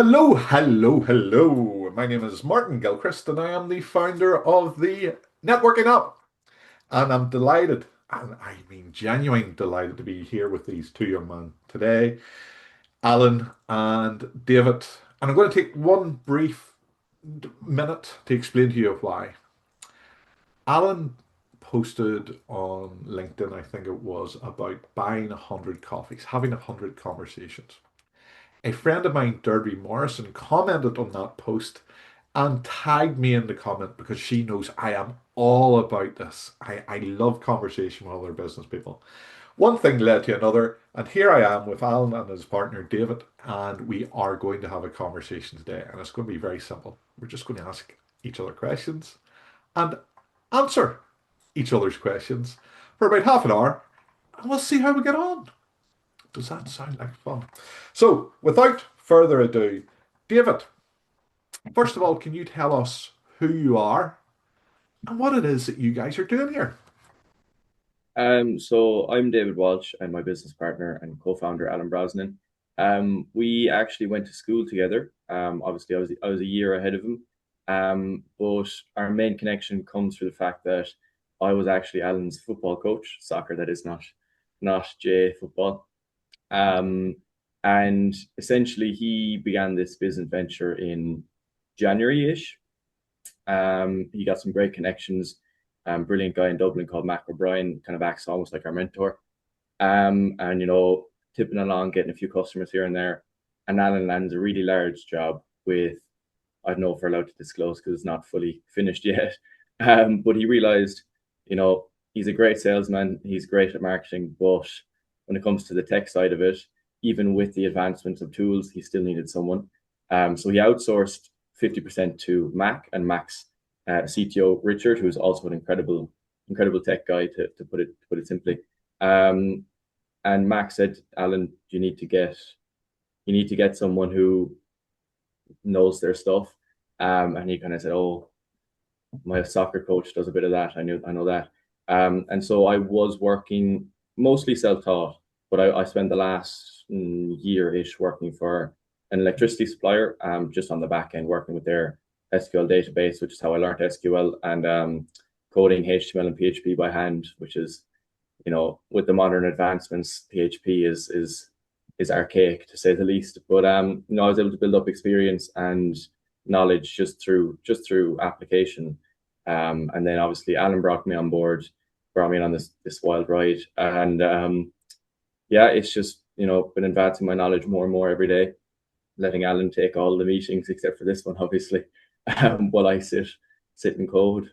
Hello, hello, hello. My name is Martin Gilchrist, and I am the founder of the networking app. And I'm delighted, and I mean genuine delighted to be here with these two young men today, Alan and David. And I'm going to take one brief minute to explain to you why. Alan posted on LinkedIn, I think it was, about buying 100 coffees, having 100 conversations. A friend of mine, Deirdre Morrison, commented on that post and tagged me in the comment because she knows I am all about this. I love conversation with other business people. One thing led to another, and here I am with Alan and his partner David, and we are going to have a conversation today, and it's going to be very simple. We're just going to ask each other questions and answer each other's questions for about half an hour, and we'll see how we get on. Does that sound like fun? So, without further ado, David, first of all, can you tell us who you are and what it is that you guys are doing here? So I'm David Walsh and my business partner and co-founder Alan Brosnan. We actually went to school together. Obviously, I was a year ahead of him. But our main connection comes through the fact that I was actually Alan's football coach, soccer that is not J football. Um, and essentially he began this business venture in January-ish. He got some great connections. Brilliant guy in Dublin called Mac O'Brien, kind of acts almost like our mentor. And tipping along, getting a few customers here and there. And Alan lands a really large job with, I don't know if we're allowed to disclose because it's not fully finished yet. But he realized, he's a great salesman, he's great at marketing, but when it comes to the tech side of it, even with the advancements of tools, he still needed someone. So he outsourced 50% to Mac, and Mac's CTO Richard, who's also an incredible tech guy, to put it simply. Um, and Mac said, Alan, you need to get someone who knows their stuff. And he kind of said, oh, my soccer coach does a bit of that. I know that. And so I was working mostly self-taught, but I spent the last year-ish working for an electricity supplier, just on the back end, working with their SQL database, which is how I learned SQL, and coding HTML and PHP by hand, which is, with the modern advancements, PHP is archaic to say the least. But I was able to build up experience and knowledge just through application. And then obviously Alan brought me on this wild ride. And yeah, it's just, been advancing my knowledge more and more every day, letting Alan take all the meetings except for this one, obviously, while I sit and code.